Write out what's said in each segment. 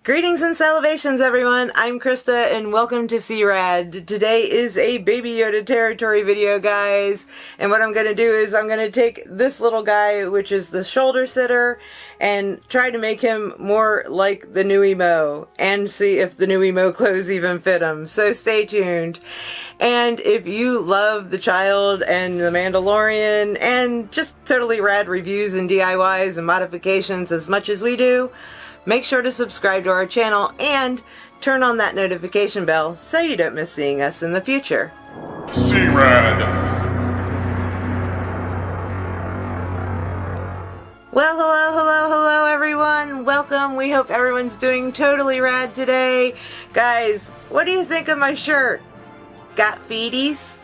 Greetings and salivations, everyone. I'm Krista and welcome to C-Rad. Today is a Baby Yoda territory video, guys. And what I'm going to do is I'm going to take this little guy, which is the shoulder sitter, and try to make him more like the NuiMO and see if the NuiMO clothes even fit him. So stay tuned. And if you love The Child and The Mandalorian and just totally rad reviews and DIYs and modifications as much as we do, make sure to subscribe to our channel and turn on that notification bell so you don't miss seeing us in the future. C-Rad! Well, hello everyone. Welcome. We hope everyone's doing totally rad today. Guys, what do you think of my shirt? Got feeties?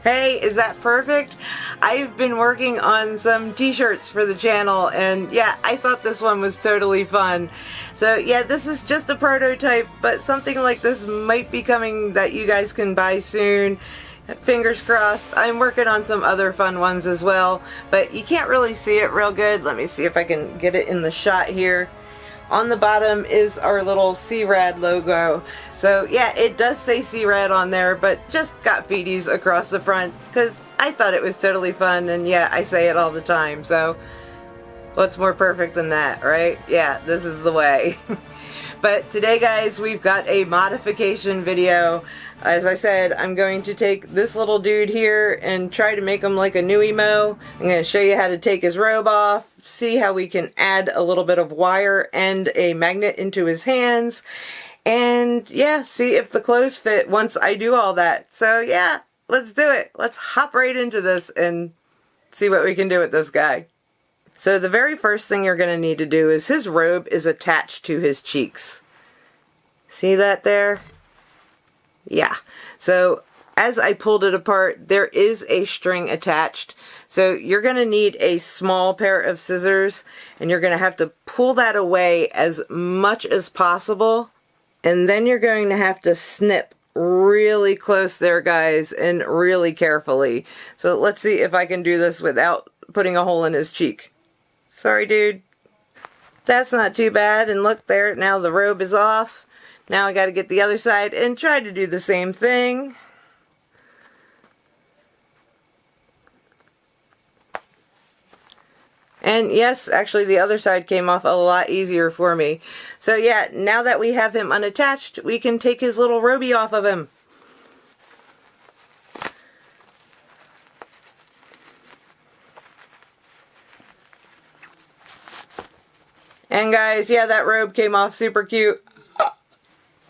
Hey, is that perfect? I've been working on some t-shirts for the channel and yeah, I thought this one was totally fun. So yeah, this is just a prototype, but something like this might be coming that you guys can buy soon. Fingers crossed. I'm working on some other fun ones as well, but you can't really see it real good. Let me see if I can get it in the shot here. On the bottom is our little C-Rad logo. So yeah, it does say C-Rad on there, but just got feeties across the front because I thought it was totally fun, and yeah, I say it all the time, so what's more perfect than that, right? Yeah, this is the way. But today, guys, we've got a modification video. As I said, I'm going to take this little dude here and try to make him like a NuiMO. I'm going to show you how to take his robe off, see how we can add a little bit of wire and a magnet into his hands, and yeah, see if the clothes fit once I do all that. So yeah, let's do it. Let's hop right into this and see what we can do with this guy. So the very first thing you're going to need to do is his robe is attached to his cheeks. See that there? Yeah. So as I pulled it apart, there is a string attached. So you're going to need a small pair of scissors and you're going to have to pull that away as much as possible. And then you're going to have to snip really close there, guys, and really carefully. So let's see if I can do this without putting a hole in his cheek. Sorry, dude. That's not too bad. And look there, now the robe is off. Now I got to get the other side and try to do the same thing. And yes, actually the other side came off a lot easier for me. So yeah, now that we have him unattached, we can take his little robey off of him. And guys, yeah, that robe came off super cute.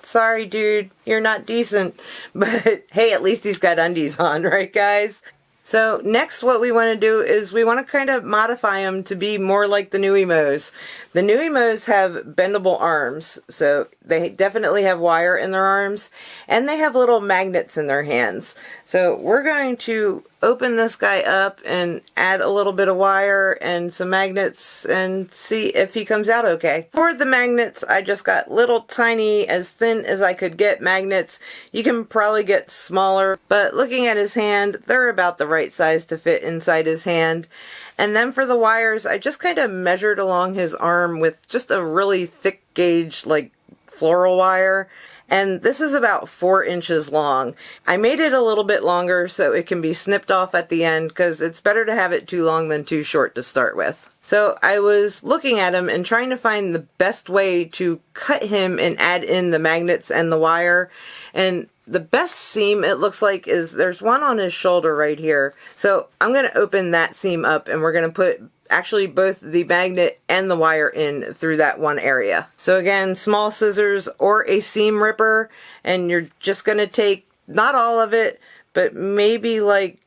Sorry, dude, you're not decent. But hey, at least he's got undies on, right, guys? So next what we want to do is we want to kind of modify him to be more like the NuiMOs. The NuiMOs have bendable arms, so they definitely have wire in their arms, and they have little magnets in their hands. So we're going to open this guy up and add a little bit of wire and some magnets and see if he comes out okay. For the magnets, I just got little tiny, as thin as I could get magnets. You can probably get smaller, but looking at his hand, they're about the right size to fit inside his hand. And then for the wires, I just kind of measured along his arm with just a really thick gauge, like floral wire. And this is about 4 inches long. I made it a little bit longer so it can be snipped off at the end because it's better to have it too long than too short to start with. So I was looking at him and trying to find the best way to cut him and add in the magnets and the wire. And the best seam, it looks like, is there's one on his shoulder right here. So I'm going to open that seam up and we're going to put actually both the magnet and the wire in through that one area. So again, small scissors or a seam ripper, and you're just going to take not all of it, but maybe like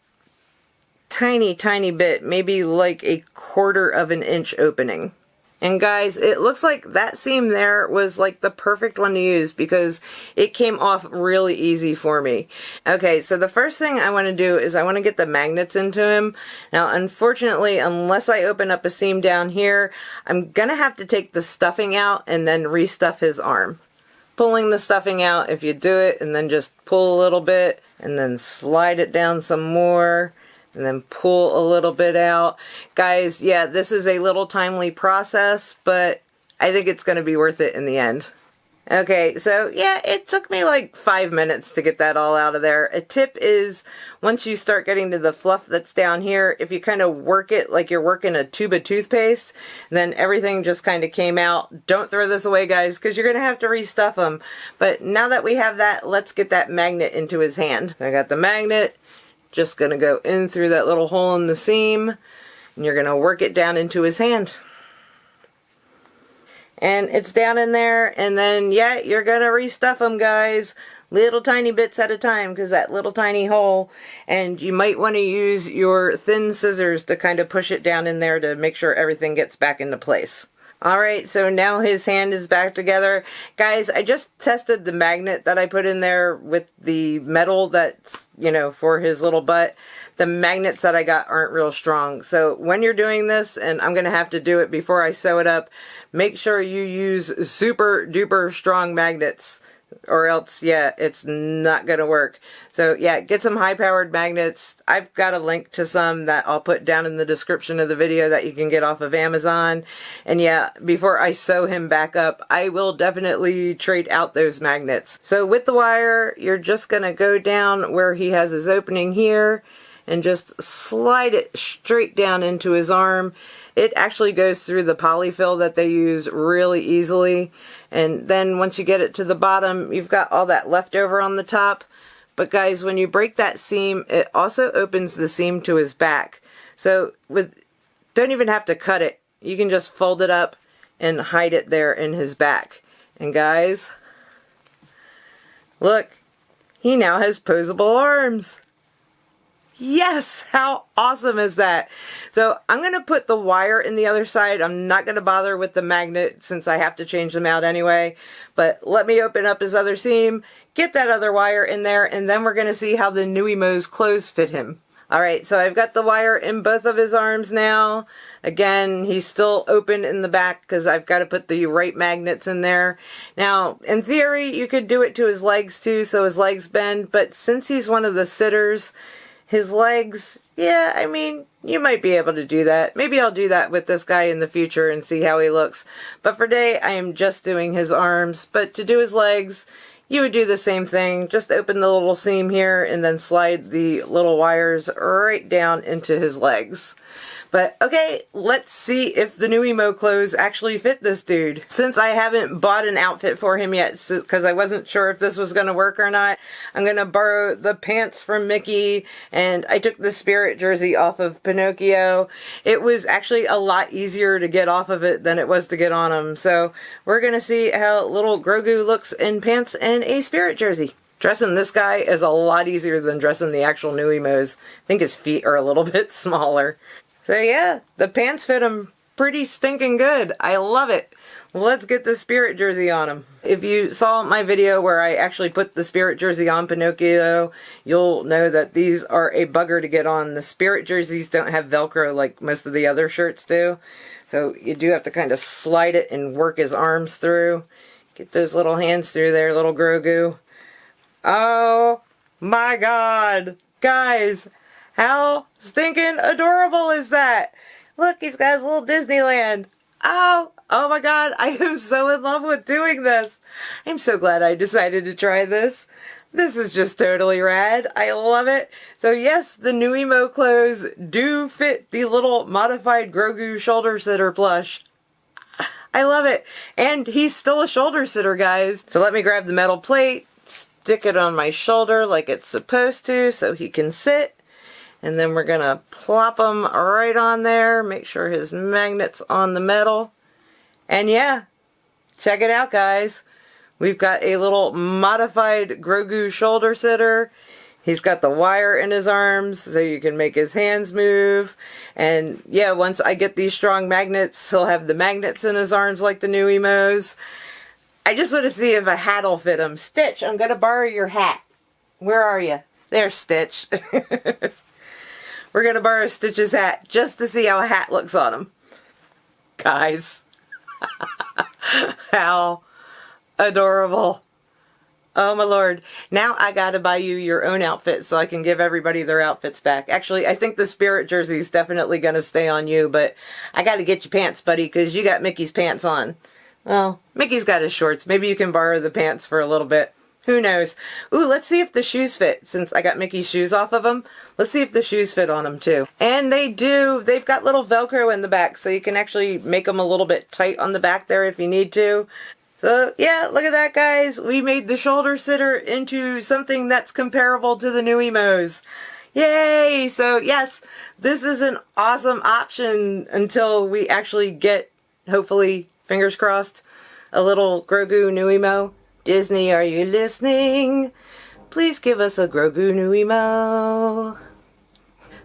tiny bit, maybe like a 1/4 of an inch opening. And guys, it looks like that seam there was like the perfect one to use because it came off really easy for me. Okay, so the first thing I want to do is I want to get the magnets into him. Now, unfortunately, unless I open up a seam down here, I'm going to have to take the stuffing out and then restuff his arm. Pulling the stuffing out, if you do it and then just pull a little bit and then slide it down some more, and then pull a little bit out. Guys, yeah, this is a little timely process, but I think it's going to be worth it in the end. Okay, so yeah, it took me like 5 minutes to get that all out of there. A tip is, once you start getting to the fluff that's down here, if you kind of work it like you're working a tube of toothpaste, then everything just kind of came out. Don't throw this away, guys, because you're going to have to restuff them. But now that we have that, let's get that magnet into his hand. I got the magnet, just going to go in through that little hole in the seam, and you're going to work it down into his hand. And it's down in there, and then, yeah, you're going to restuff them, guys. Little tiny bits at a time, because that little tiny hole. And you might want to use your thin scissors to kind of push it down in there to make sure everything gets back into place. Alright, so now his hand is back together. Guys, I just tested the magnet that I put in there with the metal that's, you know, for his little butt. The magnets that I got aren't real strong. So when you're doing this, and I'm going to have to do it before I sew it up, make sure you use super duper strong magnets, or else, yeah, it's not going to work. So yeah, get some high powered magnets. I've got a link to some that I'll put down in the description of the video that you can get off of Amazon. And yeah, before I sew him back up, I will definitely trade out those magnets. So with the wire, you're just going to go down where he has his opening here and just slide it straight down into his arm. It actually goes through the polyfill that they use really easily. And then once you get it to the bottom, you've got all that left over on the top. But guys, when you break that seam, it also opens the seam to his back. So don't even have to cut it. You can just fold it up and hide it there in his back. And guys, look, he now has posable arms. Yes! How awesome is that? So I'm going to put the wire in the other side. I'm not going to bother with the magnet since I have to change them out anyway. But let me open up his other seam, get that other wire in there, and then we're going to see how the NuiMO's clothes fit him. Alright, so I've got the wire in both of his arms now. Again, he's still open in the back because I've got to put the right magnets in there. Now, in theory, you could do it to his legs too, so his legs bend. But since he's one of the sitters, his legs, yeah, I mean, you might be able to do that. Maybe I'll do that with this guy in the future and see how he looks. But for today, I am just doing his arms. But to do his legs, you would do the same thing. Just open the little seam here and then slide the little wires right down into his legs. But okay, let's see if the NuiMO clothes actually fit this dude. Since I haven't bought an outfit for him yet, because I wasn't sure if this was going to work or not, I'm going to borrow the pants from Mickey, and I took the spirit jersey off of Pinocchio. It was actually a lot easier to get off of it than it was to get on him. So we're going to see how little Grogu looks in pants and a spirit jersey. Dressing this guy is a lot easier than dressing the actual NuiMOs. I think his feet are a little bit smaller. So yeah, the pants fit him pretty stinking good. I love it. Let's get the spirit jersey on him. If you saw my video where I actually put the spirit jersey on Pinocchio, you'll know that these are a bugger to get on. The spirit jerseys don't have Velcro like most of the other shirts do. So you do have to kind of slide it and work his arms through. Get those little hands through there, little Grogu. Oh my god. Guys, how stinking adorable is that? Look, he's got his little Disneyland. Oh my god, I am so in love with doing this. I'm so glad I decided to try this. This is just totally rad. I love it. So yes, the NuiMO clothes do fit the little modified Grogu shoulder sitter plush. I love it. And he's still a shoulder sitter, guys. So let me grab the metal plate, stick it on my shoulder like it's supposed to so he can sit. And then we're going to plop him right on there. Make sure his magnet's on the metal. And yeah, check it out, guys. We've got a little modified Grogu shoulder sitter. He's got the wire in his arms so you can make his hands move. And yeah, once I get these strong magnets, he'll have the magnets in his arms like the NuiMOs. I just want to see if a hat will fit him. Stitch, I'm going to borrow your hat. Where are you? There's Stitch. We're going to borrow Stitch's hat just to see how a hat looks on him. Guys. How adorable. Oh my lord. Now I gotta buy you your own outfit so I can give everybody their outfits back. Actually, I think the spirit jersey is definitely going to stay on you, but I gotta get you pants, buddy, because you got Mickey's pants on. Well, Mickey's got his shorts. Maybe you can borrow the pants for a little bit. Who knows? Ooh, let's see if the shoes fit. Since I got Mickey's shoes off of him, let's see if the shoes fit on him too. And they do. They've got little Velcro in the back, so you can actually make them a little bit tight on the back there if you need to. So yeah, look at that, guys. We made the shoulder sitter into something that's comparable to the NuiMOs. Yay! So yes, this is an awesome option until we actually get, hopefully, fingers crossed, a little Grogu NuiMO. Disney, are you listening? Please give us a Grogu NuiMO.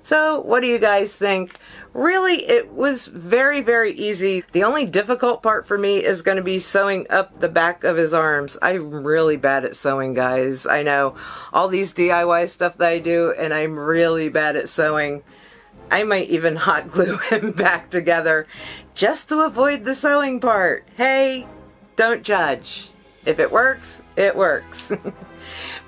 So, what do you guys think? Really, it was very, very easy. The only difficult part for me is going to be sewing up the back of his arms. I'm really bad at sewing, guys. I know. All these DIY stuff that I do, and I'm really bad at sewing. I might even hot glue him back together just to avoid the sewing part. Hey, don't judge. If it works, it works.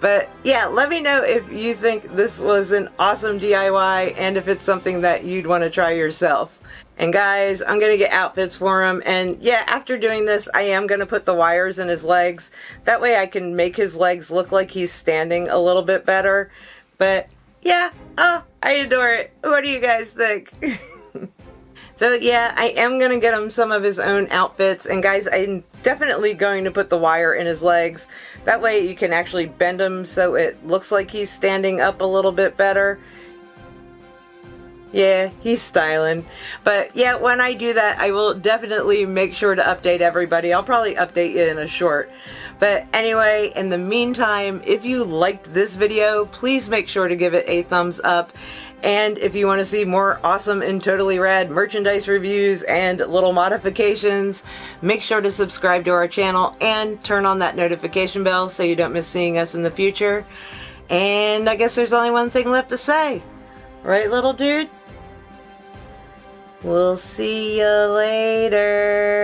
But yeah, let me know if you think this was an awesome DIY and if it's something that you'd want to try yourself. And guys, I'm going to get outfits for him. And yeah, after doing this, I am going to put the wires in his legs. That way I can make his legs look like he's standing a little bit better. But yeah, oh, I adore it. What do you guys think? So yeah, I am going to get him some of his own outfits. And guys, I'm definitely going to put the wire in his legs. That way you can actually bend him so it looks like he's standing up a little bit better. Yeah, he's styling. But yeah, when I do that, I will definitely make sure to update everybody. I'll probably update you in a short. But anyway, in the meantime, if you liked this video, please make sure to give it a thumbs up. And if you want to see more awesome and totally rad merchandise reviews and little modifications, make sure to subscribe to our channel and turn on that notification bell so you don't miss seeing us in the future. And I guess there's only one thing left to say. Right, little dude? We'll see you later.